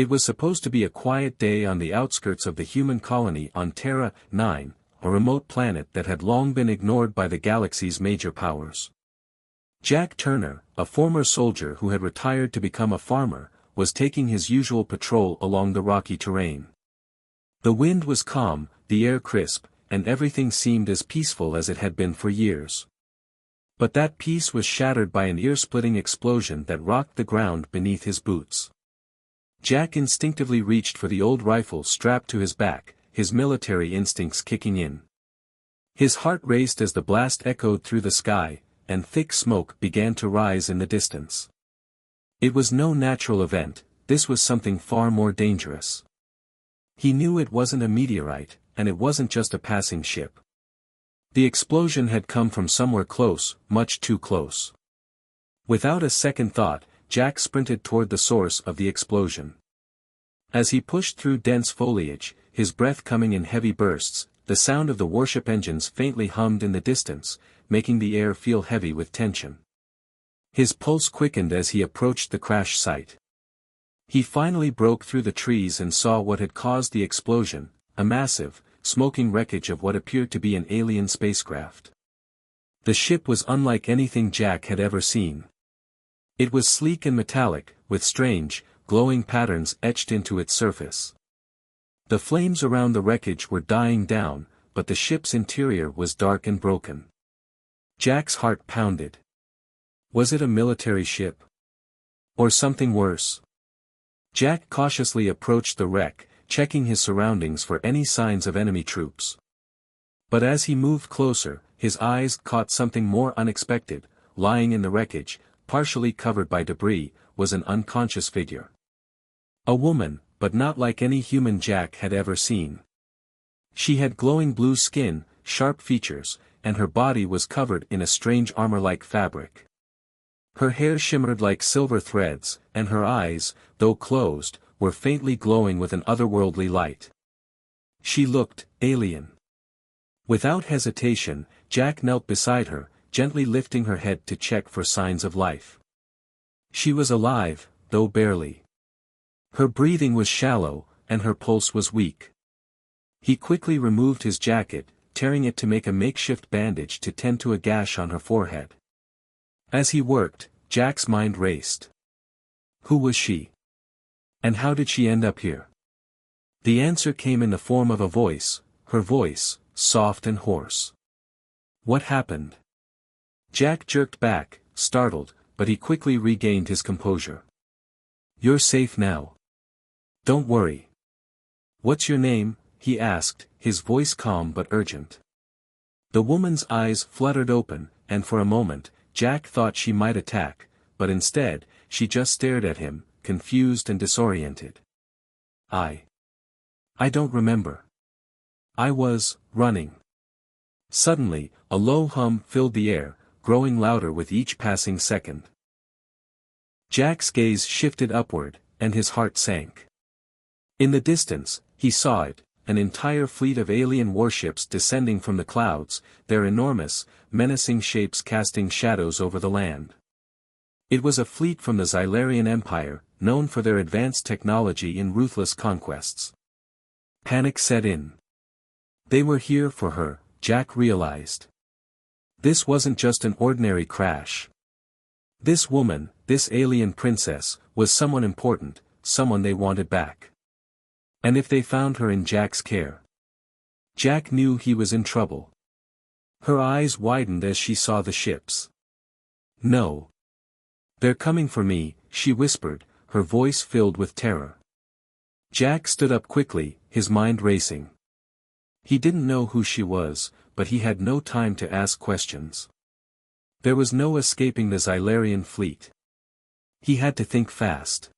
It was supposed to be a quiet day on the outskirts of the human colony on Terra 9, a remote planet that had long been ignored by the galaxy's major powers. Jack Turner, a former soldier who had retired to become a farmer, was taking his usual patrol along the rocky terrain. The wind was calm, the air crisp, and everything seemed as peaceful as it had been for years. But that peace was shattered by an ear-splitting explosion that rocked the ground beneath his boots. Jack instinctively reached for the old rifle strapped to his back, his military instincts kicking in. His heart raced as the blast echoed through the sky, and thick smoke began to rise in the distance. It was no natural event, this was something far more dangerous. He knew it wasn't a meteorite, and it wasn't just a passing ship. The explosion had come from somewhere close, much too close. Without a second thought, Jack sprinted toward the source of the explosion. As he pushed through dense foliage, his breath coming in heavy bursts, the sound of the warship engines faintly hummed in the distance, making the air feel heavy with tension. His pulse quickened as he approached the crash site. He finally broke through the trees and saw what had caused the explosion, a massive, smoking wreckage of what appeared to be an alien spacecraft. The ship was unlike anything Jack had ever seen. It was sleek and metallic, with strange, glowing patterns etched into its surface. The flames around the wreckage were dying down, but the ship's interior was dark and broken. Jack's heart pounded. Was it a military ship? Or something worse? Jack cautiously approached the wreck, checking his surroundings for any signs of enemy troops. But as he moved closer, his eyes caught something more unexpected. Lying in the wreckage, partially covered by debris, was an unconscious figure. A woman, but not like any human Jack had ever seen. She had glowing blue skin, sharp features, and her body was covered in a strange armor-like fabric. Her hair shimmered like silver threads, and her eyes, though closed, were faintly glowing with an otherworldly light. She looked alien. Without hesitation, Jack knelt beside her, gently lifting her head to check for signs of life. She was alive, though barely. Her breathing was shallow, and her pulse was weak. He quickly removed his jacket, tearing it to make a makeshift bandage to tend to a gash on her forehead. As he worked, Jack's mind raced. Who was she? And how did she end up here? The answer came in the form of a voice, her voice, soft and hoarse. What happened? Jack jerked back, startled, but he quickly regained his composure. You're safe now. Don't worry. What's your name? He asked, his voice calm but urgent. The woman's eyes fluttered open, and for a moment, Jack thought she might attack, but instead, she just stared at him, confused and disoriented. I don't remember. I was running. Suddenly, a low hum filled the air, growing louder with each passing second. Jack's gaze shifted upward, and his heart sank. In the distance, he saw it, an entire fleet of alien warships descending from the clouds, their enormous, menacing shapes casting shadows over the land. It was a fleet from the Xylarian Empire, known for their advanced technology in ruthless conquests. Panic set in. They were here for her, Jack realized. This wasn't just an ordinary crash. This woman, this alien princess, was someone important, someone they wanted back. And if they found her in Jack's care? Jack knew he was in trouble. Her eyes widened as she saw the ships. No. They're coming for me, she whispered, her voice filled with terror. Jack stood up quickly, his mind racing. He didn't know who she was, but he had no time to ask questions. There was no escaping the Xylarian fleet. He had to think fast.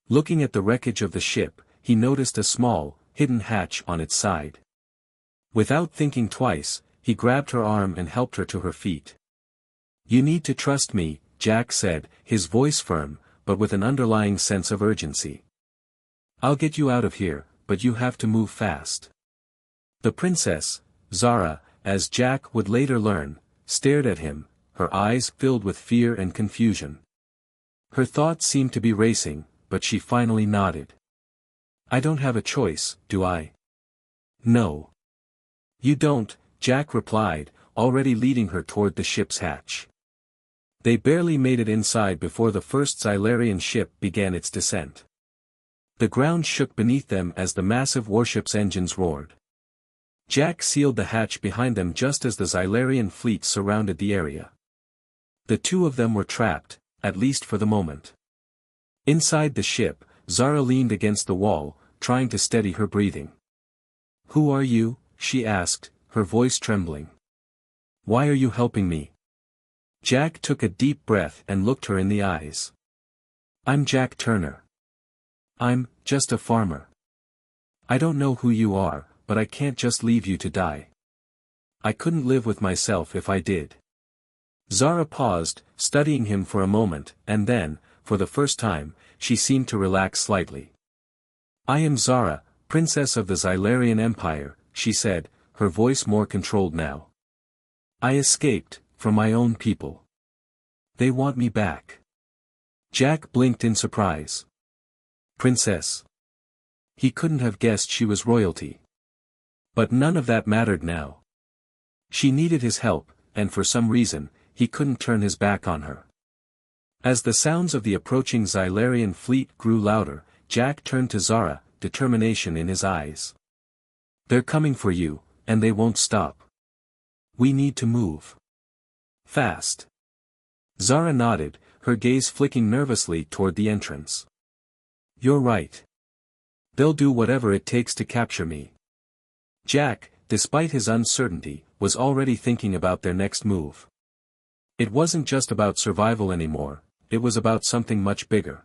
Looking at the wreckage of the ship, he noticed a small, hidden hatch on its side. Without thinking twice, he grabbed her arm and helped her to her feet. You need to trust me, Jack said, his voice firm, but with an underlying sense of urgency. I'll get you out of here, but you have to move fast. The princess, Zara, as Jack would later learn, stared at him, her eyes filled with fear and confusion. Her thoughts seemed to be racing, but she finally nodded. I don't have a choice, do I? No. You don't, Jack replied, already leading her toward the ship's hatch. They barely made it inside before the first Xylarian ship began its descent. The ground shook beneath them as the massive warship's engines roared. Jack sealed the hatch behind them just as the Xylarian fleet surrounded the area. The two of them were trapped, at least for the moment. Inside the ship, Zara leaned against the wall, trying to steady her breathing. Who are you? She asked, her voice trembling. Why are you helping me? Jack took a deep breath and looked her in the eyes. I'm Jack Turner. I'm just a farmer. I don't know who you are, but I can't just leave you to die. I couldn't live with myself if I did. Zara paused, studying him for a moment, and then, for the first time, she seemed to relax slightly. I am Zara, Princess of the Xylarian Empire, she said, her voice more controlled now. I escaped, from my own people. They want me back. Jack blinked in surprise. Princess. He couldn't have guessed she was royalty. But none of that mattered now. She needed his help, and for some reason, he couldn't turn his back on her. As the sounds of the approaching Xylarian fleet grew louder, Jack turned to Zara, determination in his eyes. They're coming for you, and they won't stop. We need to move. Fast. Zara nodded, her gaze flicking nervously toward the entrance. You're right. They'll do whatever it takes to capture me. Jack, despite his uncertainty, was already thinking about their next move. It wasn't just about survival anymore, it was about something much bigger.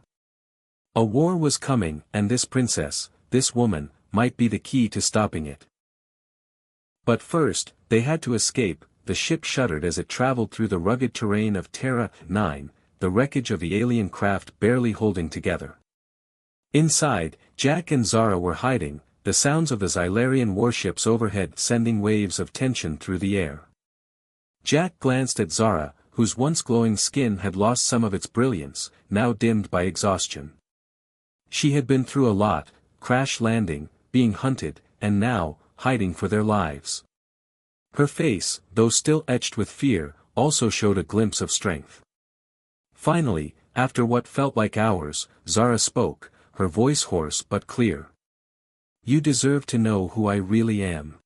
A war was coming, and this princess, this woman, might be the key to stopping it. But first, they had to escape. The ship shuddered as it traveled through the rugged terrain of Terra 9, the wreckage of the alien craft barely holding together. Inside, Jack and Zara were hiding, the sounds of the Xylarian warships overhead sending waves of tension through the air. Jack glanced at Zara, whose once glowing skin had lost some of its brilliance, now dimmed by exhaustion. She had been through a lot, crash landing, being hunted, and now, hiding for their lives. Her face, though still etched with fear, also showed a glimpse of strength. Finally, after what felt like hours, Zara spoke, her voice hoarse but clear. You deserve to know who I really am.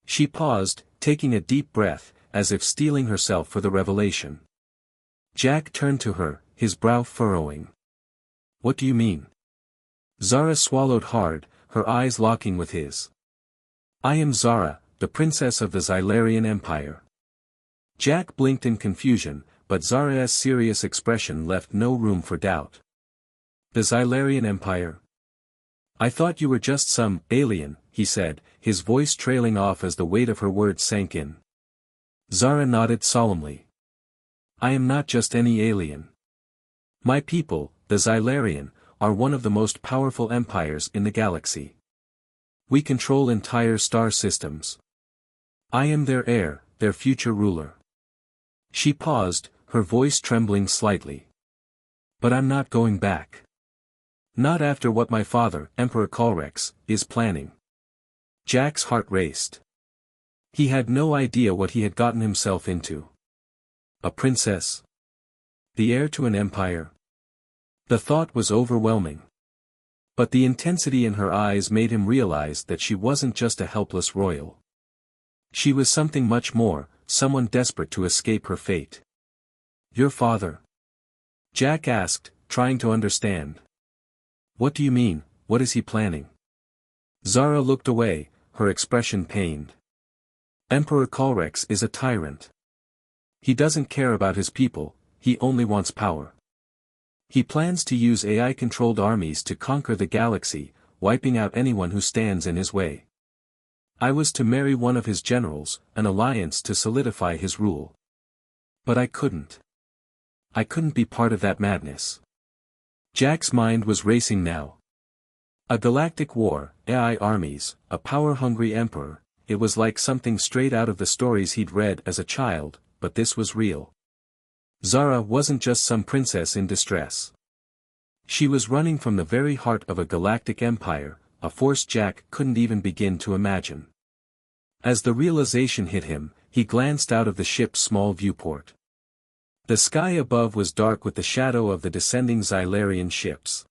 She paused, taking a deep breath, as if steeling herself for the revelation. Jack turned to her, his brow furrowing. What do you mean? Zara swallowed hard, her eyes locking with his. I am Zara, the princess of the Xylarian Empire. Jack blinked in confusion, but Zara's serious expression left no room for doubt. The Xylarian Empire? I thought you were just some alien, he said, his voice trailing off as the weight of her words sank in. Zara nodded solemnly. I am not just any alien. My people, the Xylarian, are one of the most powerful empires in the galaxy. We control entire star systems. I am their heir, their future ruler. She paused, her voice trembling slightly. But I'm not going back. Not after what my father, Emperor Galactic, is planning. Jack's heart raced. He had no idea what he had gotten himself into. A princess? The heir to an empire? The thought was overwhelming. But the intensity in her eyes made him realize that she wasn't just a helpless royal. She was something much more, someone desperate to escape her fate. Your father? Jack asked, trying to understand. What do you mean, what is he planning? Zara looked away, her expression pained. Emperor Galactic is a tyrant. He doesn't care about his people, he only wants power. He plans to use AI-controlled armies to conquer the galaxy, wiping out anyone who stands in his way. I was to marry one of his generals, an alliance to solidify his rule. But I couldn't. I couldn't be part of that madness. Jack's mind was racing now. A galactic war, AI armies, a power-hungry emperor, it was like something straight out of the stories he'd read as a child, but this was real. Zara wasn't just some princess in distress. She was running from the very heart of a galactic empire, a force Jack couldn't even begin to imagine. As the realization hit him, he glanced out of the ship's small viewport. The sky above was dark with the shadow of the descending Xylarian ships.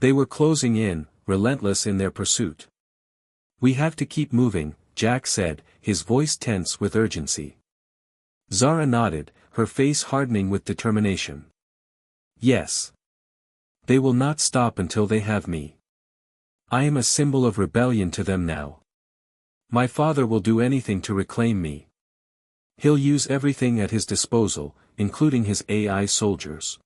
They were closing in, relentless in their pursuit. "We have to keep moving," Jack said, his voice tense with urgency. Zara nodded, her face hardening with determination. "Yes. They will not stop until they have me. I am a symbol of rebellion to them now. My father will do anything to reclaim me. He'll use everything at his disposal, including his AI soldiers."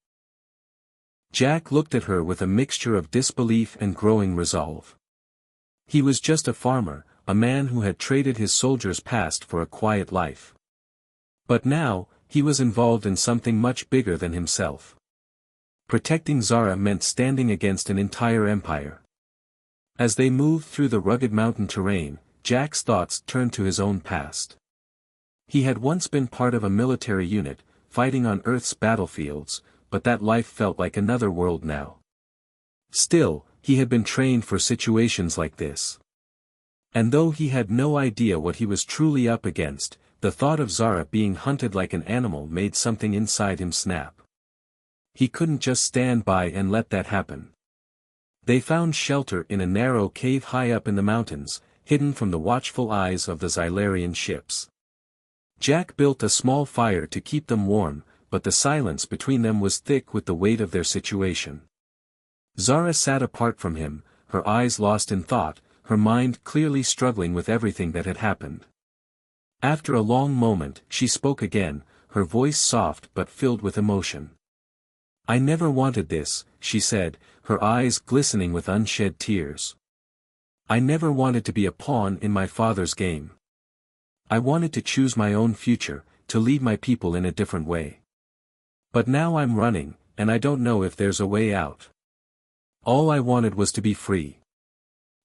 Jack looked at her with a mixture of disbelief and growing resolve. He was just a farmer, a man who had traded his soldiers' past for a quiet life. But now, he was involved in something much bigger than himself. Protecting Zara meant standing against an entire empire. As they moved through the rugged mountain terrain, Jack's thoughts turned to his own past. He had once been part of a military unit, fighting on Earth's battlefields, but that life felt like another world now. Still, he had been trained for situations like this. And though he had no idea what he was truly up against, the thought of Zara being hunted like an animal made something inside him snap. He couldn't just stand by and let that happen. They found shelter in a narrow cave high up in the mountains, hidden from the watchful eyes of the Xylarian ships. Jack built a small fire to keep them warm, but the silence between them was thick with the weight of their situation. Zara sat apart from him, her eyes lost in thought, her mind clearly struggling with everything that had happened. After a long moment, she spoke again, her voice soft but filled with emotion. "I never wanted this," she said, her eyes glistening with unshed tears. "I never wanted to be a pawn in my father's game. I wanted to choose my own future, to lead my people in a different way. But now I'm running, and I don't know if there's a way out. All I wanted was to be free."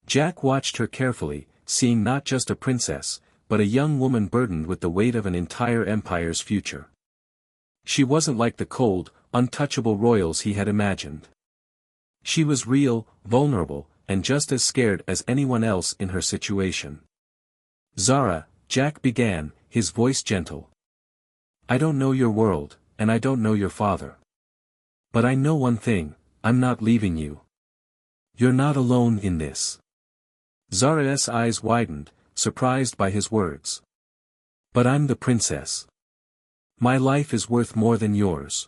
Jack watched her carefully, seeing not just a princess, but a young woman burdened with the weight of an entire empire's future. She wasn't like the cold, untouchable royals he had imagined. She was real, vulnerable, and just as scared as anyone else in her situation. "Zara," Jack began, his voice gentle. "I don't know your world, and I don't know your father. But I know one thing, I'm not leaving you. You're not alone in this." Zara's eyes widened, surprised by his words. "But I'm the princess. My life is worth more than yours.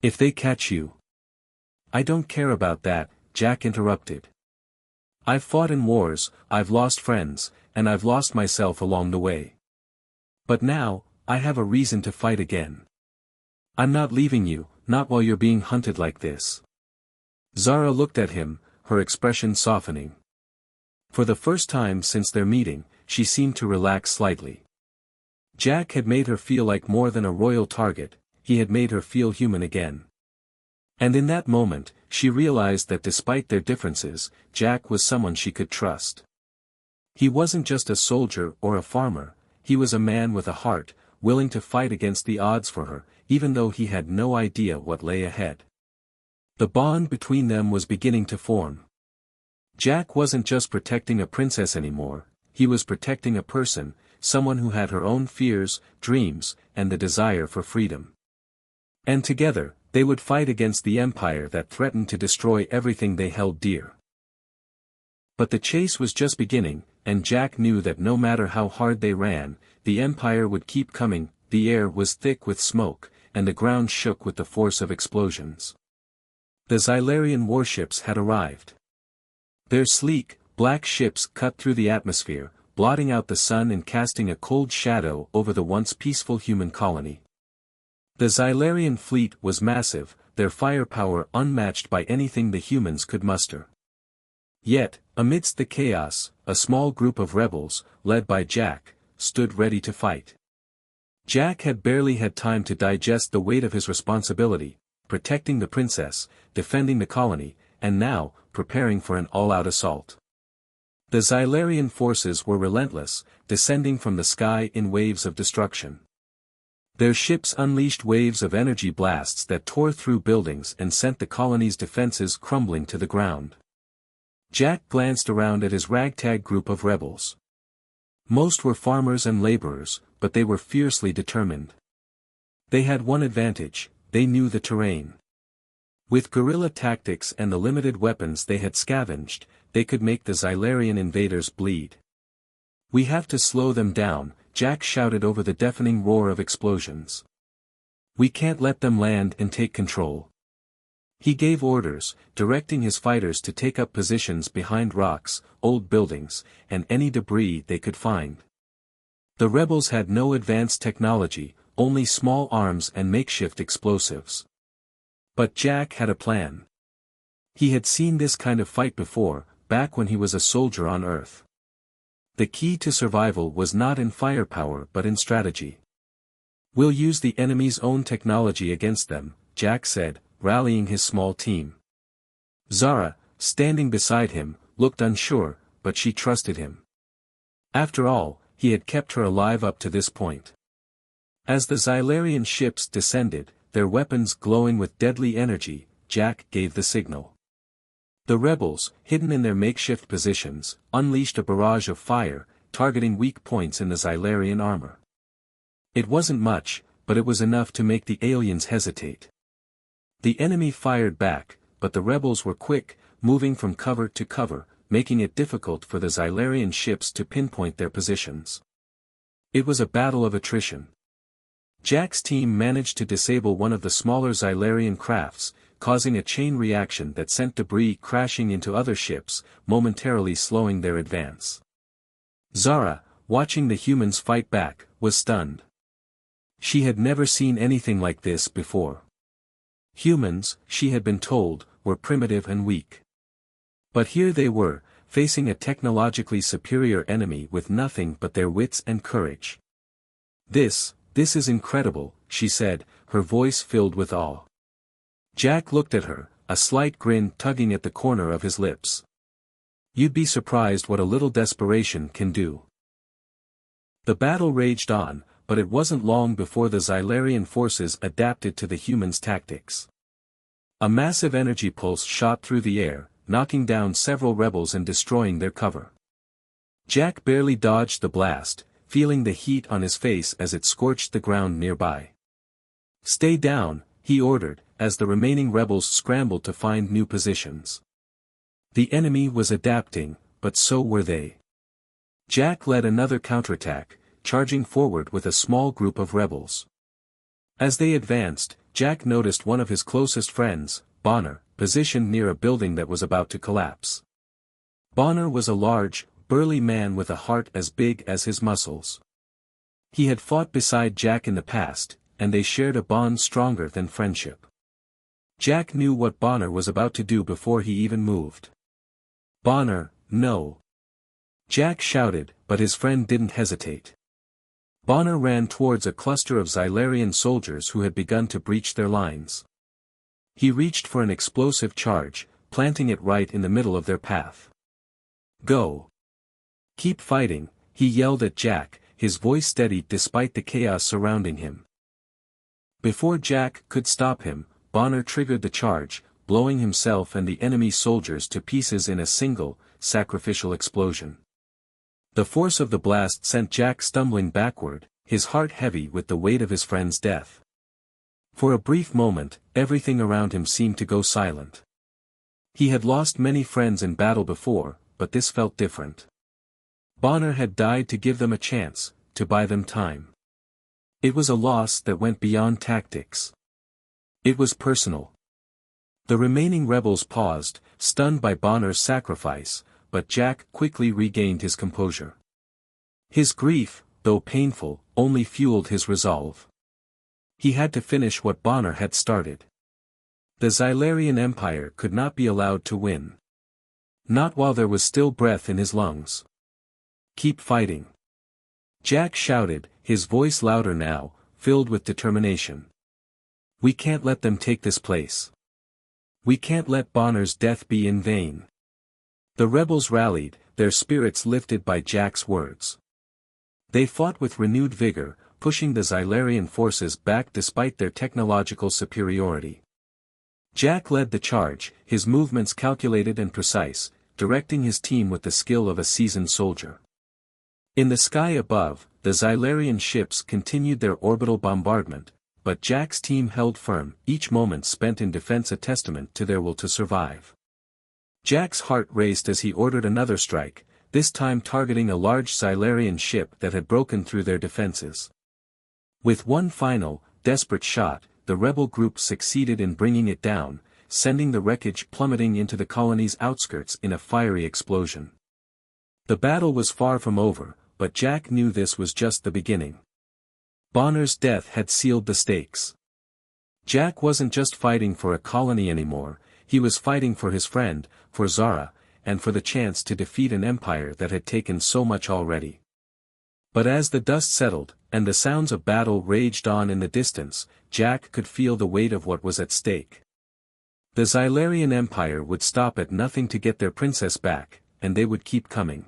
If they catch you—" "I don't care about that," Jack interrupted. "I've fought in wars, I've lost friends, and I've lost myself along the way. But now, I have a reason to fight again. I'm not leaving you, not while you're being hunted like this." Zara looked at him, her expression softening. For the first time since their meeting, she seemed to relax slightly. Jack had made her feel like more than a royal target, he had made her feel human again. And in that moment, she realized that despite their differences, Jack was someone she could trust. He wasn't just a soldier or a farmer, he was a man with a heart, willing to fight against the odds for her, even though he had no idea what lay ahead. The bond between them was beginning to form. Jack wasn't just protecting a princess anymore, he was protecting a person, someone who had her own fears, dreams, and the desire for freedom. And together, they would fight against the empire that threatened to destroy everything they held dear. But the chase was just beginning, and Jack knew that no matter how hard they ran, the empire would keep coming. The air was thick with smoke, and the ground shook with the force of explosions. The Xylarian warships had arrived. Their sleek, black ships cut through the atmosphere, blotting out the sun and casting a cold shadow over the once peaceful human colony. The Xylarian fleet was massive, their firepower unmatched by anything the humans could muster. Yet, amidst the chaos, a small group of rebels, led by Jack, stood ready to fight. Jack had barely had time to digest the weight of his responsibility, protecting the princess, defending the colony, and now, preparing for an all-out assault. The Xylarian forces were relentless, descending from the sky in waves of destruction. Their ships unleashed waves of energy blasts that tore through buildings and sent the colony's defenses crumbling to the ground. Jack glanced around at his ragtag group of rebels. Most were farmers and laborers, but they were fiercely determined. They had one advantage: they knew the terrain. With guerrilla tactics and the limited weapons they had scavenged, they could make the Xylarian invaders bleed. "We have to slow them down," Jack shouted over the deafening roar of explosions. "We can't let them land and take control." He gave orders, directing his fighters to take up positions behind rocks, old buildings, and any debris they could find. The rebels had no advanced technology, only small arms and makeshift explosives. But Jack had a plan. He had seen this kind of fight before, back when he was a soldier on Earth. The key to survival was not in firepower but in strategy. "We'll use the enemy's own technology against them," Jack said, rallying his small team. Zara, standing beside him, looked unsure, but she trusted him. After all, he had kept her alive up to this point. As the Xylarian ships descended, their weapons glowing with deadly energy, Jack gave the signal. The rebels, hidden in their makeshift positions, unleashed a barrage of fire, targeting weak points in the Xylarian armor. It wasn't much, but it was enough to make the aliens hesitate. The enemy fired back, but the rebels were quick, moving from cover to cover, making it difficult for the Xylarian ships to pinpoint their positions. It was a battle of attrition. Jack's team managed to disable one of the smaller Xylarian crafts, causing a chain reaction that sent debris crashing into other ships, momentarily slowing their advance. Zara, watching the humans fight back, was stunned. She had never seen anything like this before. Humans, she had been told, were primitive and weak. But here they were, facing a technologically superior enemy with nothing but their wits and courage. This is incredible," she said, her voice filled with awe. Jack looked at her, a slight grin tugging at the corner of his lips. "You'd be surprised what a little desperation can do." The battle raged on, but it wasn't long before the Xylarian forces adapted to the humans' tactics. A massive energy pulse shot through the air, knocking down several rebels and destroying their cover. Jack barely dodged the blast, feeling the heat on his face as it scorched the ground nearby. "Stay down," he ordered, as the remaining rebels scrambled to find new positions. The enemy was adapting, but so were they. Jack led another counterattack, charging forward with a small group of rebels. As they advanced, Jack noticed one of his closest friends, Bonner, positioned near a building that was about to collapse. Bonner was a large, burly man with a heart as big as his muscles. He had fought beside Jack in the past, and they shared a bond stronger than friendship. Jack knew what Bonner was about to do before he even moved. "Bonner, no!" Jack shouted, but his friend didn't hesitate. Bonner ran towards a cluster of Xylarian soldiers who had begun to breach their lines. He reached for an explosive charge, planting it right in the middle of their path. "Go! Keep fighting," he yelled at Jack, his voice steady despite the chaos surrounding him. Before Jack could stop him, Bonner triggered the charge, blowing himself and the enemy soldiers to pieces in a single, sacrificial explosion. The force of the blast sent Jack stumbling backward, his heart heavy with the weight of his friend's death. For a brief moment, everything around him seemed to go silent. He had lost many friends in battle before, but this felt different. Bonner had died to give them a chance, to buy them time. It was a loss that went beyond tactics. It was personal. The remaining rebels paused, stunned by Bonner's sacrifice, but Jack quickly regained his composure. His grief, though painful, only fueled his resolve. He had to finish what Bonner had started. The Xylarian Empire could not be allowed to win. Not while there was still breath in his lungs. "Keep fighting!" Jack shouted, his voice louder now, filled with determination. "We can't let them take this place. We can't let Bonner's death be in vain." The rebels rallied, their spirits lifted by Jack's words. They fought with renewed vigor, pushing the Xylarian forces back despite their technological superiority. Jack led the charge, his movements calculated and precise, directing his team with the skill of a seasoned soldier. In the sky above, the Xylarian ships continued their orbital bombardment, but Jack's team held firm, each moment spent in defense a testament to their will to survive. Jack's heart raced as he ordered another strike, this time targeting a large Xylarian ship that had broken through their defenses. With one final, desperate shot, the rebel group succeeded in bringing it down, sending the wreckage plummeting into the colony's outskirts in a fiery explosion. The battle was far from over, but Jack knew this was just the beginning. Bonner's death had sealed the stakes. Jack wasn't just fighting for a colony anymore, he was fighting for his friend, for Zara, and for the chance to defeat an empire that had taken so much already. But as the dust settled, and the sounds of battle raged on in the distance, Jack could feel the weight of what was at stake. The Xylarian Empire would stop at nothing to get their princess back, and they would keep coming.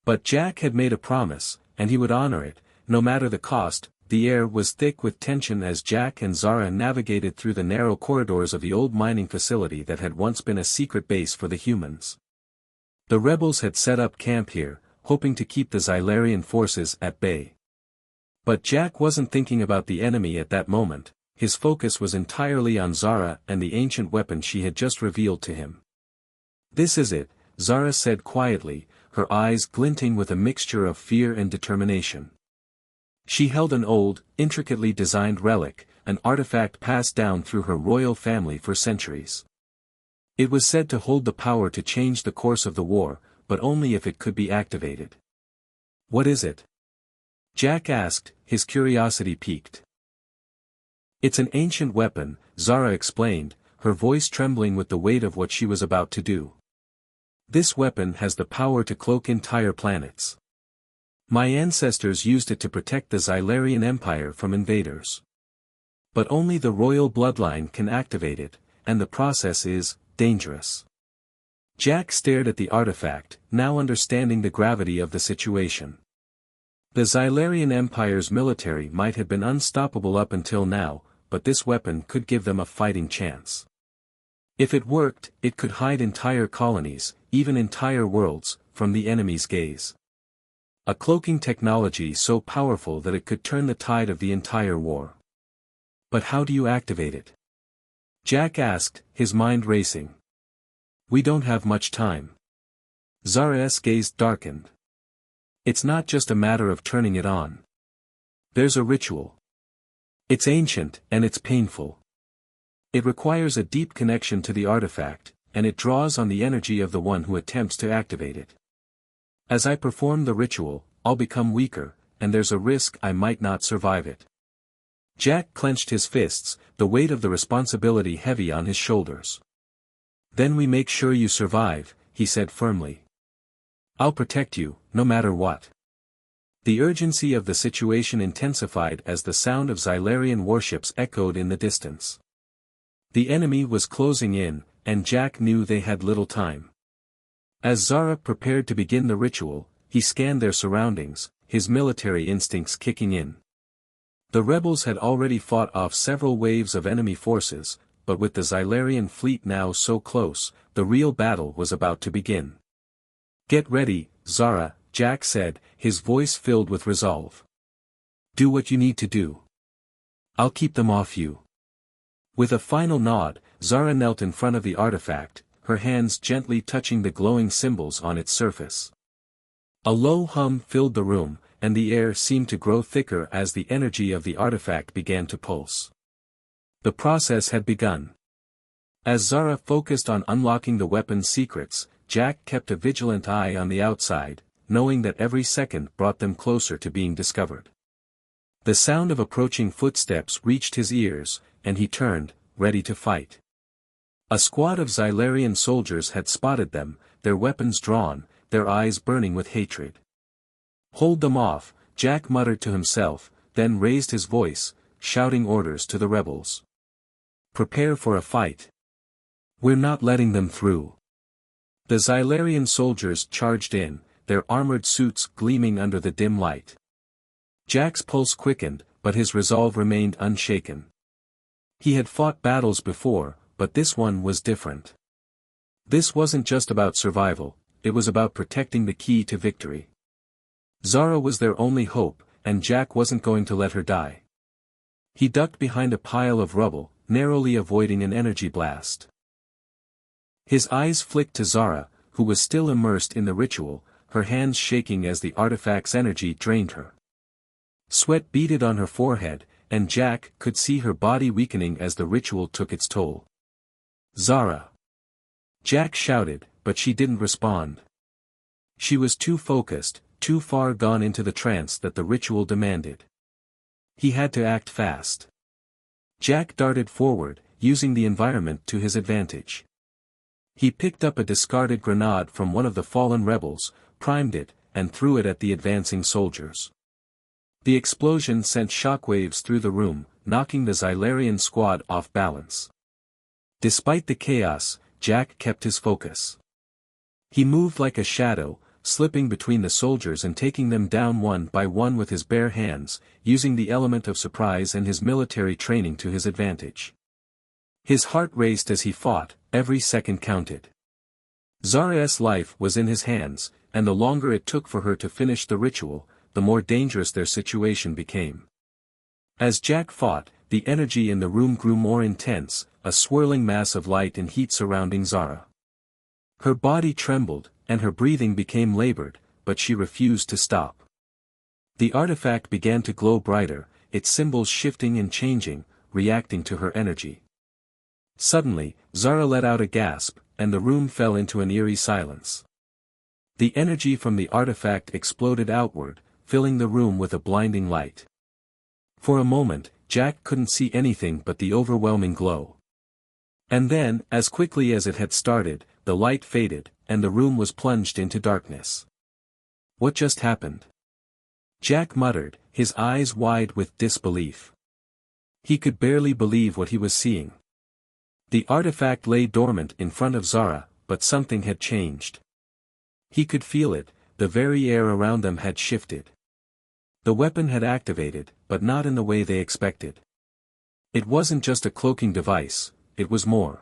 But Jack had made a promise, and he would honor it, no matter the cost. The air was thick with tension as Jack and Zara navigated through the narrow corridors of the old mining facility that had once been a secret base for the humans. The rebels had set up camp here, hoping to keep the Xylarian forces at bay. But Jack wasn't thinking about the enemy at that moment, his focus was entirely on Zara and the ancient weapon she had just revealed to him. "This is it," Zara said quietly, her eyes glinting with a mixture of fear and determination. She held an old, intricately designed relic, an artifact passed down through her royal family for centuries. It was said to hold the power to change the course of the war, but only if it could be activated. "What is it?" Jack asked, his curiosity piqued. "It's an ancient weapon," Zara explained, her voice trembling with the weight of what she was about to do. "This weapon has the power to cloak entire planets. My ancestors used it to protect the Xylarian Empire from invaders. But only the royal bloodline can activate it, and the process is dangerous." Jack stared at the artifact, now understanding the gravity of the situation. The Xylarian Empire's military might have been unstoppable up until now, but this weapon could give them a fighting chance. If it worked, it could hide entire colonies, even entire worlds, from the enemy's gaze. A cloaking technology so powerful that it could turn the tide of the entire war. "But how do you activate it?" Jack asked, his mind racing. "We don't have much time." Zara's gaze darkened. "It's not just a matter of turning it on. There's a ritual. It's ancient, and it's painful. It requires a deep connection to the artifact, and it draws on the energy of the one who attempts to activate it. As I perform the ritual, I'll become weaker, and there's a risk I might not survive it." Jack clenched his fists, the weight of the responsibility heavy on his shoulders. "Then we make sure you survive," he said firmly. "I'll protect you, no matter what." The urgency of the situation intensified as the sound of Xylarian warships echoed in the distance. The enemy was closing in, and Jack knew they had little time. As Zara prepared to begin the ritual, he scanned their surroundings, his military instincts kicking in. The rebels had already fought off several waves of enemy forces, but with the Xylarian fleet now so close, the real battle was about to begin. "Get ready, Zara," Jack said, his voice filled with resolve. "Do what you need to do. I'll keep them off you." With a final nod, Zara knelt in front of the artifact, her hands gently touching the glowing symbols on its surface. A low hum filled the room, and the air seemed to grow thicker as the energy of the artifact began to pulse. The process had begun. As Zara focused on unlocking the weapon's secrets, Jack kept a vigilant eye on the outside, knowing that every second brought them closer to being discovered. The sound of approaching footsteps reached his ears, and he turned, ready to fight. A squad of Xylarian soldiers had spotted them, their weapons drawn, their eyes burning with hatred. "Hold them off," Jack muttered to himself, then raised his voice, shouting orders to the rebels. "Prepare for a fight. We're not letting them through." The Xylarian soldiers charged in, their armored suits gleaming under the dim light. Jack's pulse quickened, but his resolve remained unshaken. He had fought battles before, but this one was different. This wasn't just about survival, it was about protecting the key to victory. Zara was their only hope, and Jack wasn't going to let her die. He ducked behind a pile of rubble, narrowly avoiding an energy blast. His eyes flicked to Zara, who was still immersed in the ritual, her hands shaking as the artifact's energy drained her. Sweat beaded on her forehead, and Jack could see her body weakening as the ritual took its toll. "Zara!" Jack shouted, but she didn't respond. She was too focused, too far gone into the trance that the ritual demanded. He had to act fast. Jack darted forward, using the environment to his advantage. He picked up a discarded grenade from one of the fallen rebels, primed it, and threw it at the advancing soldiers. The explosion sent shockwaves through the room, knocking the Xylarian squad off balance. Despite the chaos, Jack kept his focus. He moved like a shadow, slipping between the soldiers and taking them down one by one with his bare hands, using the element of surprise and his military training to his advantage. His heart raced as he fought, every second counted. Zara's life was in his hands, and the longer it took for her to finish the ritual, the more dangerous their situation became. As Jack fought, the energy in the room grew more intense, a swirling mass of light and heat surrounding Zara. Her body trembled, and her breathing became labored, but she refused to stop. The artifact began to glow brighter, its symbols shifting and changing, reacting to her energy. Suddenly, Zara let out a gasp, and the room fell into an eerie silence. The energy from the artifact exploded outward, filling the room with a blinding light. For a moment, Jack couldn't see anything but the overwhelming glow. And then, as quickly as it had started, the light faded, and the room was plunged into darkness. What just happened? Jack muttered, his eyes wide with disbelief. He could barely believe what he was seeing. The artifact lay dormant in front of Zara, but something had changed. He could feel it, the very air around them had shifted. The weapon had activated, but not in the way they expected. It wasn't just a cloaking device, it was more.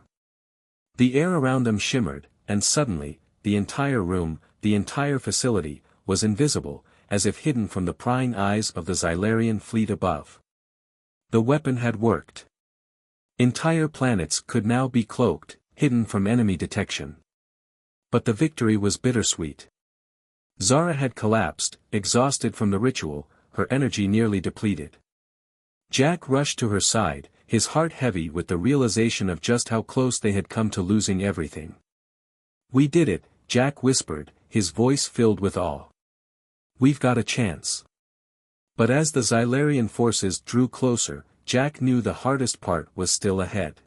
The air around them shimmered, and suddenly, the entire room, the entire facility, was invisible, as if hidden from the prying eyes of the Xylarian fleet above. The weapon had worked. Entire planets could now be cloaked, hidden from enemy detection. But the victory was bittersweet. Zara had collapsed, exhausted from the ritual, her energy nearly depleted. Jack rushed to her side, his heart heavy with the realization of just how close they had come to losing everything. "We did it," Jack whispered, his voice filled with awe. "We've got a chance." But as the Xylarian forces drew closer, Jack knew the hardest part was still ahead.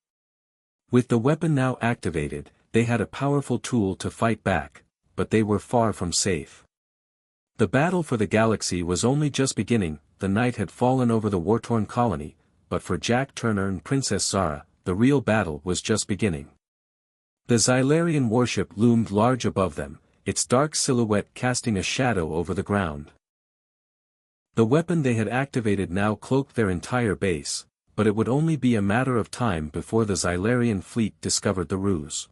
With the weapon now activated, they had a powerful tool to fight back, but they were far from safe. The battle for the galaxy was only just beginning, the night had fallen over the war-torn colony, but for Jack Turner and Princess Zara, the real battle was just beginning. The Xylarian warship loomed large above them, its dark silhouette casting a shadow over the ground. The weapon they had activated now cloaked their entire base, but it would only be a matter of time before the Xylarian fleet discovered the ruse.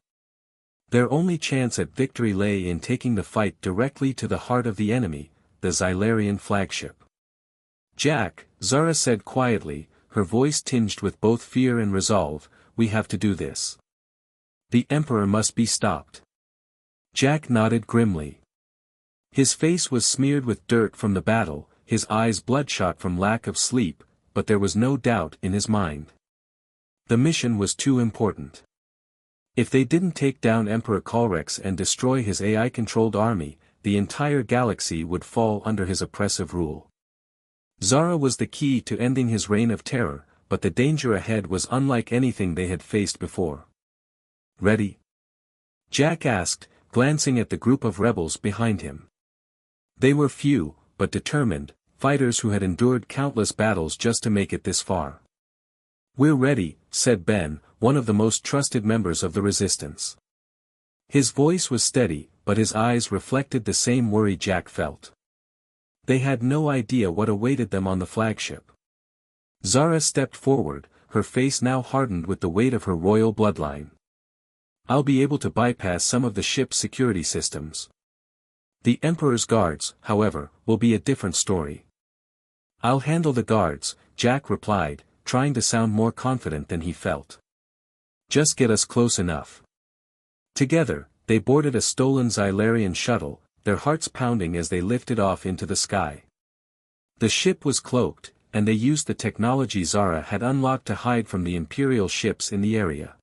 Their only chance at victory lay in taking the fight directly to the heart of the enemy, the Xylarian flagship. "Jack," Zara said quietly, her voice tinged with both fear and resolve, "we have to do this. The Emperor must be stopped." Jack nodded grimly. His face was smeared with dirt from the battle, his eyes bloodshot from lack of sleep, but there was no doubt in his mind. The mission was too important. If they didn't take down Emperor Colrex and destroy his AI-controlled army, the entire galaxy would fall under his oppressive rule. Zara was the key to ending his reign of terror, but the danger ahead was unlike anything they had faced before. "Ready?" Jack asked, glancing at the group of rebels behind him. They were few, but determined, fighters who had endured countless battles just to make it this far. "We're ready," said Ben, one of the most trusted members of the resistance. His voice was steady, but his eyes reflected the same worry Jack felt. They had no idea what awaited them on the flagship. Zara stepped forward, her face now hardened with the weight of her royal bloodline. I'll be able to bypass some of the ship's security systems. The Emperor's guards, however, will be a different story. I'll handle the guards, Jack replied, trying to sound more confident than he felt. Just get us close enough. Together, they boarded a stolen Xylarian shuttle, their hearts pounding as they lifted off into the sky. The ship was cloaked, and they used the technology Zara had unlocked to hide from the Imperial ships in the area.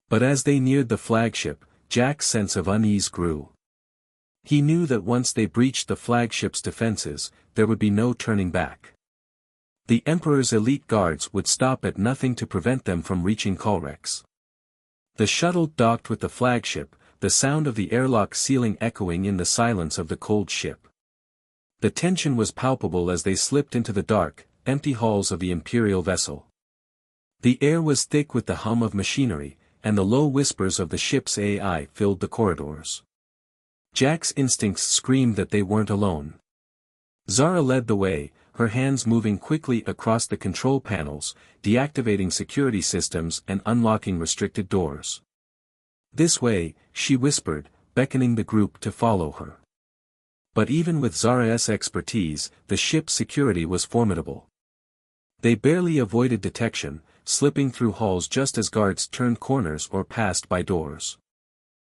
But as they neared the flagship, Jack's sense of unease grew. He knew that once they breached the flagship's defenses, there would be no turning back. The Emperor's elite guards would stop at nothing to prevent them from reaching Colrex. The shuttle docked with the flagship, the sound of the airlock ceiling echoing in the silence of the cold ship. The tension was palpable as they slipped into the dark, empty halls of the Imperial vessel. The air was thick with the hum of machinery, and the low whispers of the ship's AI filled the corridors. Jack's instincts screamed that they weren't alone. Zara led the way, her hands moving quickly across the control panels, deactivating security systems and unlocking restricted doors. This way, she whispered, beckoning the group to follow her. But even with Zara's expertise, the ship's security was formidable. They barely avoided detection, slipping through halls just as guards turned corners or passed by doors.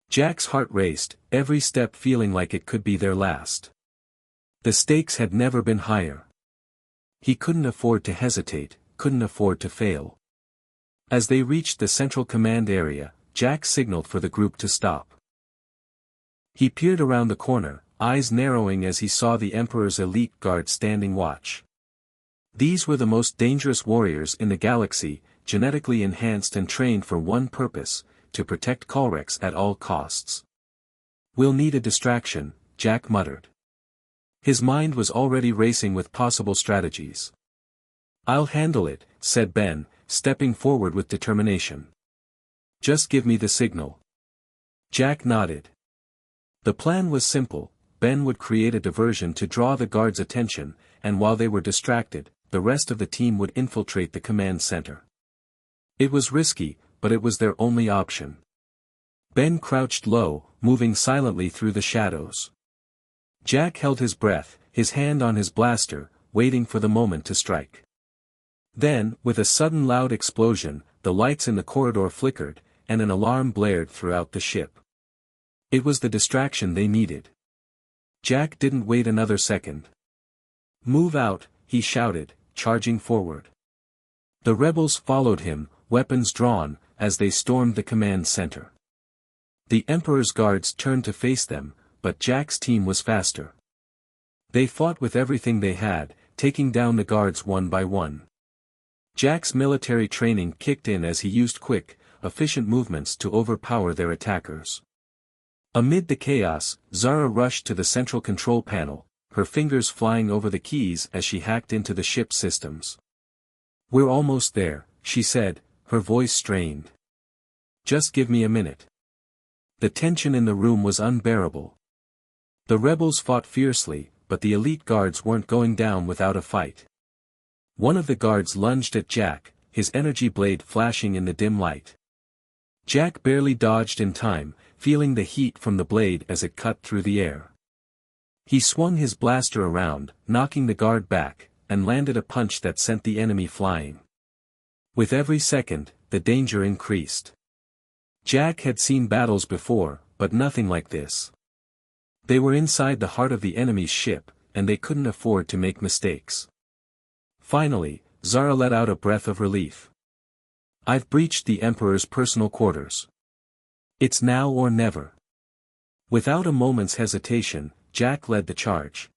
Jack's heart raced, every step feeling like it could be their last. The stakes had never been higher. He couldn't afford to hesitate, couldn't afford to fail. As they reached the central command area, Jack signaled for the group to stop. He peered around the corner, eyes narrowing as he saw the Emperor's elite guard standing watch. These were the most dangerous warriors in the galaxy, genetically enhanced and trained for one purpose, to protect Colrex at all costs. We'll need a distraction, Jack muttered. His mind was already racing with possible strategies. I'll handle it, said Ben, stepping forward with determination. Just give me the signal. Jack nodded. The plan was simple. Ben would create a diversion to draw the guards' attention, and while they were distracted, the rest of the team would infiltrate the command center. It was risky, but it was their only option. Ben crouched low, moving silently through the shadows. Jack held his breath, his hand on his blaster, waiting for the moment to strike. Then, with a sudden loud explosion, the lights in the corridor flickered, and an alarm blared throughout the ship. It was the distraction they needed. Jack didn't wait another second. Move out, he shouted, charging forward. The rebels followed him, weapons drawn, as they stormed the command center. The Emperor's guards turned to face them, but Jack's team was faster. They fought with everything they had, taking down the guards one by one. Jack's military training kicked in as he used quick, efficient movements to overpower their attackers. Amid the chaos, Zara rushed to the central control panel, her fingers flying over the keys as she hacked into the ship's systems. We're almost there, she said, her voice strained. Just give me a minute. The tension in the room was unbearable. The rebels fought fiercely, but the elite guards weren't going down without a fight. One of the guards lunged at Jack, his energy blade flashing in the dim light. Jack barely dodged in time, feeling the heat from the blade as it cut through the air. He swung his blaster around, knocking the guard back, and landed a punch that sent the enemy flying. With every second, the danger increased. Jack had seen battles before, but nothing like this. They were inside the heart of the enemy's ship, and they couldn't afford to make mistakes. Finally, Zara let out a breath of relief. I've breached the Emperor's personal quarters. It's now or never. Without a moment's hesitation, Jack led the charge.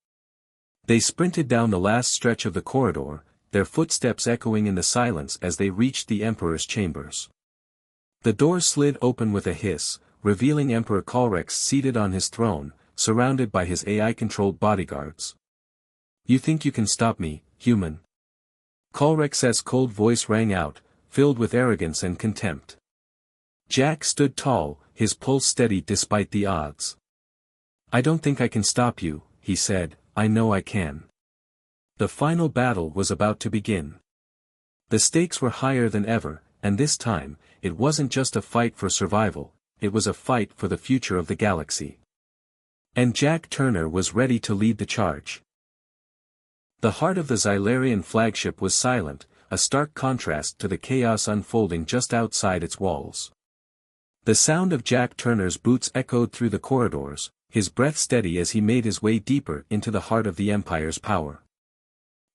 They sprinted down the last stretch of the corridor, their footsteps echoing in the silence as they reached the Emperor's chambers. The door slid open with a hiss, revealing Emperor Colrex seated on his throne, surrounded by his AI-controlled bodyguards. You think you can stop me, human? Colrex's cold voice rang out, filled with arrogance and contempt. Jack stood tall, his pulse steady despite the odds. I don't think I can stop you, he said, I know I can. The final battle was about to begin. The stakes were higher than ever, and this time, it wasn't just a fight for survival, it was a fight for the future of the galaxy. And Jack Turner was ready to lead the charge. The heart of the Xylarian flagship was silent, a stark contrast to the chaos unfolding just outside its walls. The sound of Jack Turner's boots echoed through the corridors, his breath steady as he made his way deeper into the heart of the Empire's power.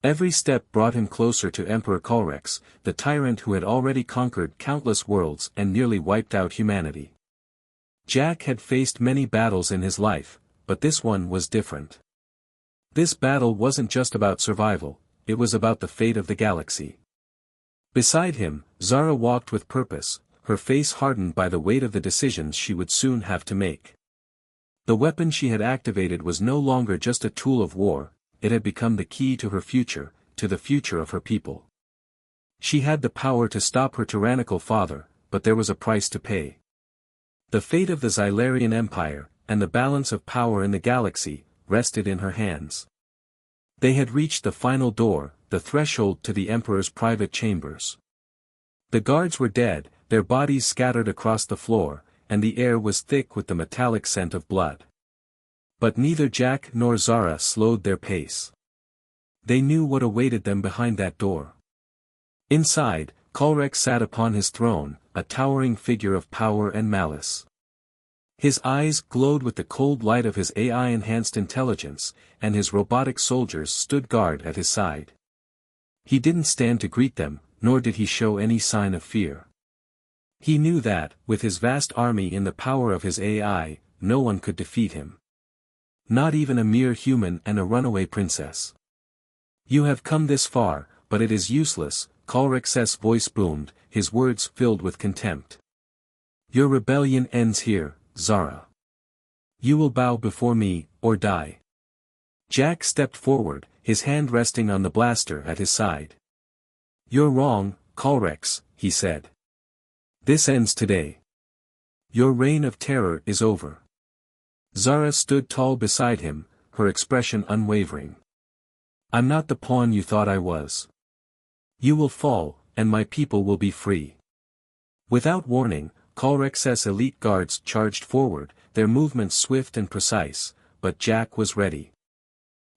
Every step brought him closer to Emperor Colrex, the tyrant who had already conquered countless worlds and nearly wiped out humanity. Jack had faced many battles in his life, but this one was different. This battle wasn't just about survival, it was about the fate of the galaxy. Beside him, Zara walked with purpose, her face hardened by the weight of the decisions she would soon have to make. The weapon she had activated was no longer just a tool of war, it had become the key to her future, to the future of her people. She had the power to stop her tyrannical father, but there was a price to pay. The fate of the Xylarian Empire, and the balance of power in the galaxy, rested in her hands. They had reached the final door, the threshold to the Emperor's private chambers. The guards were dead, their bodies scattered across the floor, and the air was thick with the metallic scent of blood. But neither Jack nor Zara slowed their pace. They knew what awaited them behind that door. Inside, Colrex sat upon his throne, a towering figure of power and malice. His eyes glowed with the cold light of his AI-enhanced intelligence, and his robotic soldiers stood guard at his side. He didn't stand to greet them, nor did he show any sign of fear. He knew that, with his vast army in the power of his AI, no one could defeat him. Not even a mere human and a runaway princess. You have come this far, but it is useless, Colrex's voice boomed, his words filled with contempt. Your rebellion ends here, Zara. You will bow before me, or die. Jack stepped forward, his hand resting on the blaster at his side. You're wrong, Colrex, he said. This ends today. Your reign of terror is over. Zara stood tall beside him, her expression unwavering. I'm not the pawn you thought I was. You will fall, and my people will be free. Without warning, Colrex's elite guards charged forward, their movements swift and precise, but Jack was ready.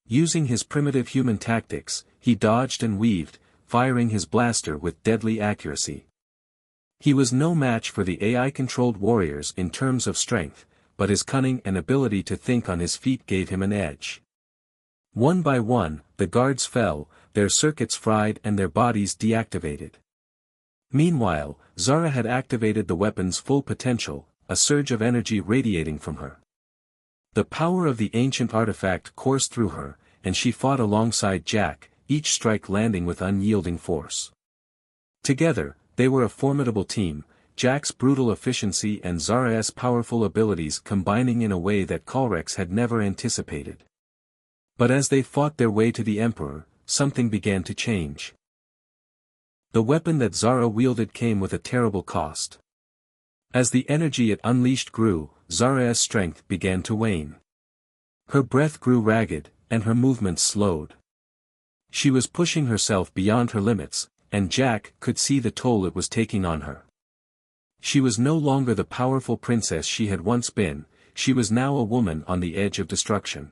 Using his primitive human tactics, he dodged and weaved, firing his blaster with deadly accuracy. He was no match for the AI-controlled warriors in terms of strength, but his cunning and ability to think on his feet gave him an edge. One by one, the guards fell, their circuits fried and their bodies deactivated. Meanwhile, Zara had activated the weapon's full potential, a surge of energy radiating from her. The power of the ancient artifact coursed through her, and she fought alongside Jack, each strike landing with unyielding force. Together, they were a formidable team, Jack's brutal efficiency and Zara's powerful abilities combining in a way that Colrex had never anticipated. But as they fought their way to the Emperor, something began to change. The weapon that Zara wielded came with a terrible cost. As the energy it unleashed grew, Zara's strength began to wane. Her breath grew ragged, and her movements slowed. She was pushing herself beyond her limits, and Jack could see the toll it was taking on her. She was no longer the powerful princess she had once been, she was now a woman on the edge of destruction.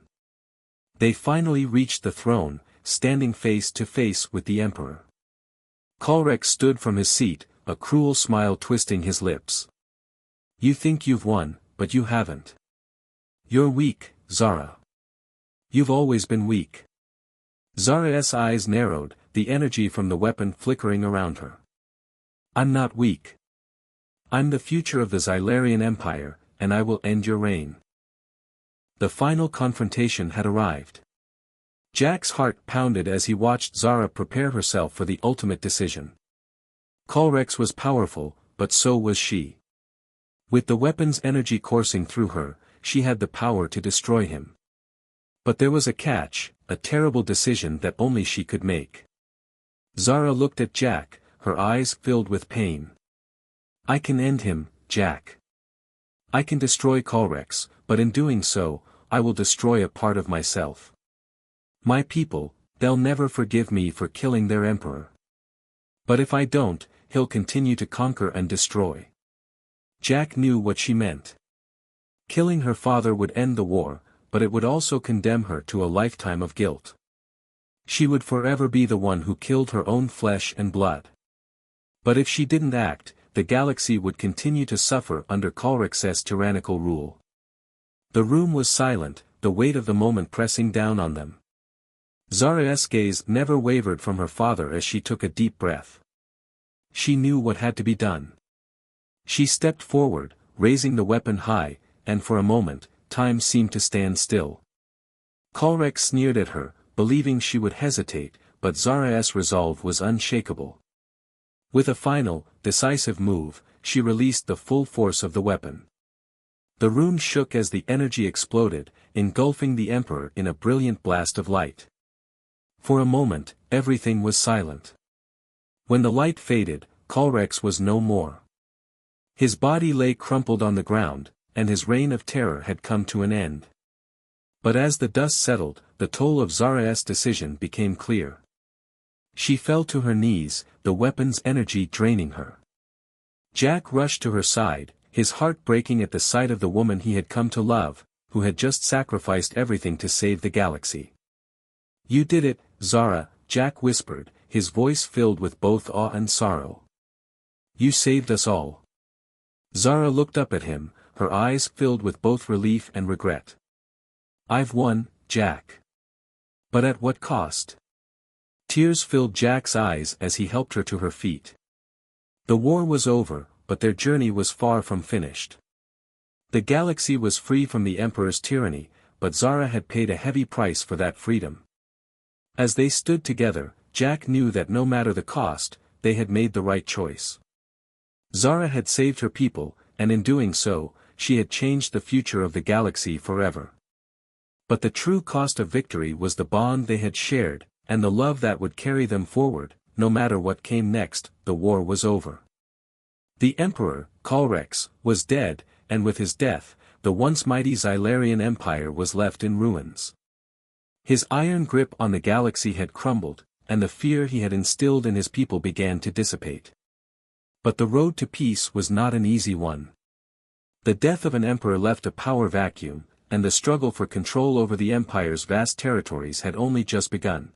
They finally reached the throne, standing face to face with the Emperor. Colrex stood from his seat, a cruel smile twisting his lips. You think you've won, but you haven't. You're weak, Zara. You've always been weak. Zara's eyes narrowed, the energy from the weapon flickering around her. I'm not weak. I'm the future of the Xylarian Empire, and I will end your reign. The final confrontation had arrived. Jack's heart pounded as he watched Zara prepare herself for the ultimate decision. Colrex was powerful, but so was she. With the weapon's energy coursing through her, she had the power to destroy him. But there was a catch, a terrible decision that only she could make. Zara looked at Jack, her eyes filled with pain. I can end him, Jack. I can destroy Colrex, but in doing so, I will destroy a part of myself. My people, they'll never forgive me for killing their emperor. But if I don't, he'll continue to conquer and destroy. Jack knew what she meant. Killing her father would end the war, but it would also condemn her to a lifetime of guilt. She would forever be the one who killed her own flesh and blood. But if she didn't act, the galaxy would continue to suffer under Calrex's tyrannical rule. The room was silent, the weight of the moment pressing down on them. Zara's gaze never wavered from her father as she took a deep breath. She knew what had to be done. She stepped forward, raising the weapon high, and for a moment, time seemed to stand still. Calrex sneered at her, believing she would hesitate, but Zara's resolve was unshakable. With a final, decisive move, she released the full force of the weapon. The room shook as the energy exploded, engulfing the Emperor in a brilliant blast of light. For a moment, everything was silent. When the light faded, Calrex was no more. His body lay crumpled on the ground, and his reign of terror had come to an end. But as the dust settled, the toll of Zara's decision became clear. She fell to her knees, the weapon's energy draining her. Jack rushed to her side, his heart breaking at the sight of the woman he had come to love, who had just sacrificed everything to save the galaxy. "You did it, Zara," Jack whispered, his voice filled with both awe and sorrow. "You saved us all." Zara looked up at him, her eyes filled with both relief and regret. "I've won, Jack. But at what cost?" Tears filled Jack's eyes as he helped her to her feet. The war was over, but their journey was far from finished. The galaxy was free from the Emperor's tyranny, but Zara had paid a heavy price for that freedom. As they stood together, Jack knew that no matter the cost, they had made the right choice. Zara had saved her people, and in doing so, she had changed the future of the galaxy forever. But the true cost of victory was the bond they had shared, and the love that would carry them forward. No matter what came next, the war was over. The Emperor, Calrex, was dead, and with his death, the once mighty Xylarian Empire was left in ruins. His iron grip on the galaxy had crumbled, and the fear he had instilled in his people began to dissipate. But the road to peace was not an easy one. The death of an emperor left a power vacuum, and the struggle for control over the Empire's vast territories had only just begun.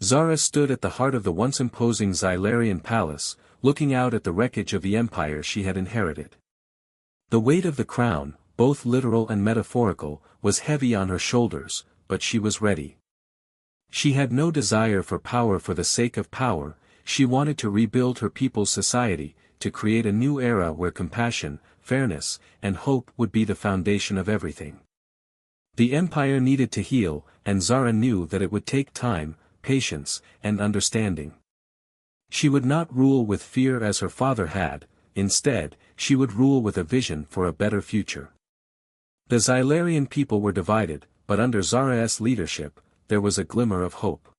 Zara stood at the heart of the once imposing Xylarian palace, looking out at the wreckage of the empire she had inherited. The weight of the crown, both literal and metaphorical, was heavy on her shoulders, but she was ready. She had no desire for power for the sake of power. She wanted to rebuild her people's society, to create a new era where compassion, fairness, and hope would be the foundation of everything. The empire needed to heal, and Zara knew that it would take time, patience, and understanding. She would not rule with fear as her father had. Instead, she would rule with a vision for a better future. The Xylarian people were divided, but under Zara's leadership, there was a glimmer of hope.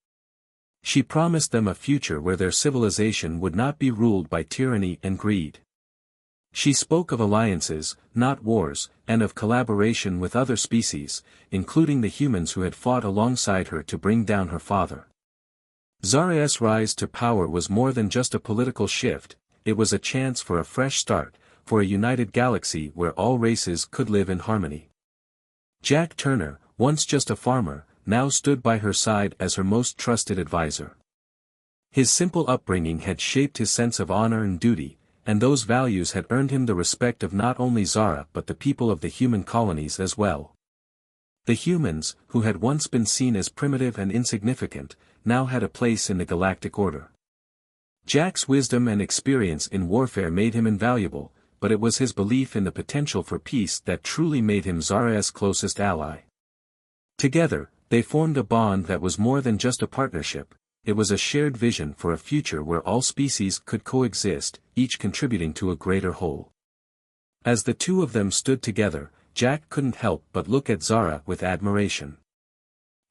She promised them a future where their civilization would not be ruled by tyranny and greed. She spoke of alliances, not wars, and of collaboration with other species, including the humans who had fought alongside her to bring down her father. Zara's rise to power was more than just a political shift. It was a chance for a fresh start, for a united galaxy where all races could live in harmony. Jack Turner, once just a farmer, now stood by her side as her most trusted advisor. His simple upbringing had shaped his sense of honor and duty, and those values had earned him the respect of not only Zara but the people of the human colonies as well. The humans, who had once been seen as primitive and insignificant, now had a place in the galactic order. Jack's wisdom and experience in warfare made him invaluable, but it was his belief in the potential for peace that truly made him Zara's closest ally. Together, they formed a bond that was more than just a partnership. It was a shared vision for a future where all species could coexist, each contributing to a greater whole. As the two of them stood together, Jack couldn't help but look at Zara with admiration.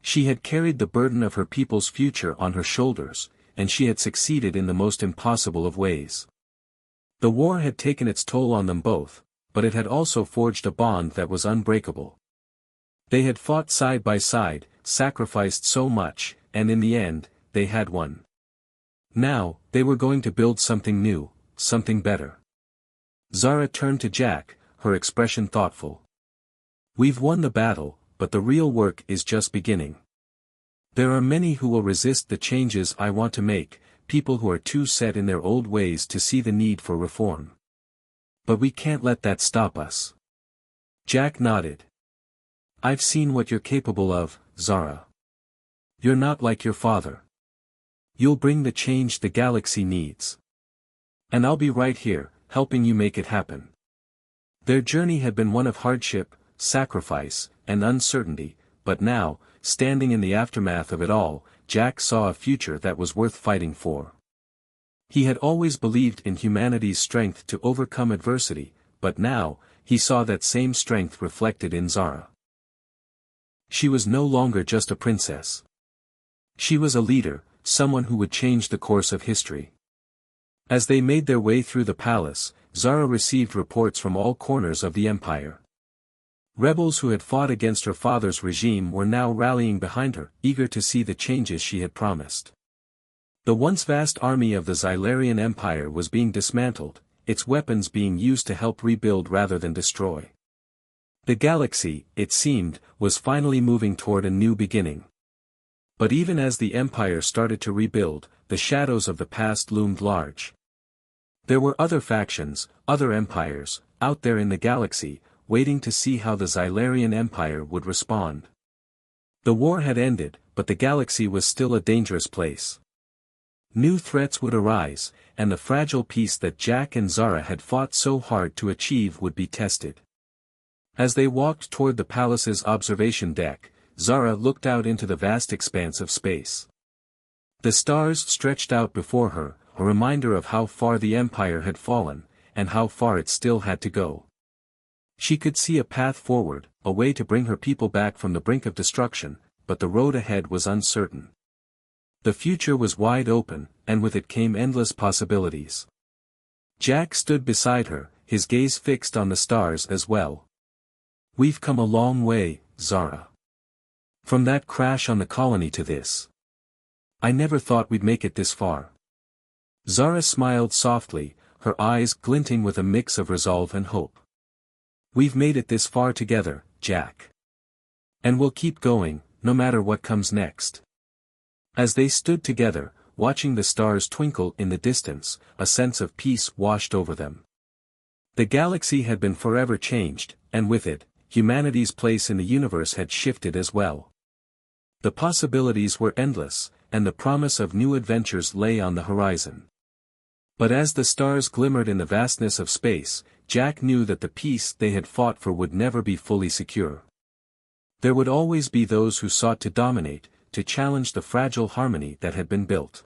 She had carried the burden of her people's future on her shoulders, and she had succeeded in the most impossible of ways. The war had taken its toll on them both, but it had also forged a bond that was unbreakable. They had fought side by side, sacrificed so much, and in the end, they had won. Now, they were going to build something new, something better. Zara turned to Jack, her expression thoughtful. We've won the battle, but the real work is just beginning. There are many who will resist the changes I want to make, people who are too set in their old ways to see the need for reform. But we can't let that stop us. Jack nodded. I've seen what you're capable of, Zara. You're not like your father. You'll bring the change the galaxy needs. And I'll be right here, helping you make it happen. Their journey had been one of hardship, sacrifice, and uncertainty, but now, standing in the aftermath of it all, Jack saw a future that was worth fighting for. He had always believed in humanity's strength to overcome adversity, but now, he saw that same strength reflected in Zara. She was no longer just a princess. She was a leader, someone who would change the course of history. As they made their way through the palace, Zara received reports from all corners of the empire. Rebels who had fought against her father's regime were now rallying behind her, eager to see the changes she had promised. The once vast army of the Xylarian Empire was being dismantled, its weapons being used to help rebuild rather than destroy. The galaxy, it seemed, was finally moving toward a new beginning. But even as the Empire started to rebuild, the shadows of the past loomed large. There were other factions, other empires, out there in the galaxy, waiting to see how the Xylarian Empire would respond. The war had ended, but the galaxy was still a dangerous place. New threats would arise, and the fragile peace that Jack and Zara had fought so hard to achieve would be tested. As they walked toward the palace's observation deck, Zara looked out into the vast expanse of space. The stars stretched out before her, a reminder of how far the Empire had fallen, and how far it still had to go. She could see a path forward, a way to bring her people back from the brink of destruction, but the road ahead was uncertain. The future was wide open, and with it came endless possibilities. Jack stood beside her, his gaze fixed on the stars as well. We've come a long way, Zara. From that crash on the colony to this. I never thought we'd make it this far. Zara smiled softly, her eyes glinting with a mix of resolve and hope. We've made it this far together, Jack. And we'll keep going, no matter what comes next. As they stood together, watching the stars twinkle in the distance, a sense of peace washed over them. The galaxy had been forever changed, and with it, humanity's place in the universe had shifted as well. The possibilities were endless, and the promise of new adventures lay on the horizon. But as the stars glimmered in the vastness of space, Jack knew that the peace they had fought for would never be fully secure. There would always be those who sought to dominate, to challenge the fragile harmony that had been built.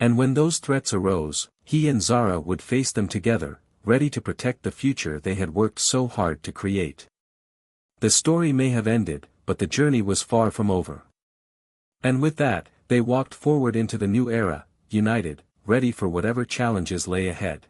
And when those threats arose, he and Zara would face them together, ready to protect the future they had worked so hard to create. The story may have ended, but the journey was far from over. And with that, they walked forward into the new era, united, ready for whatever challenges lay ahead.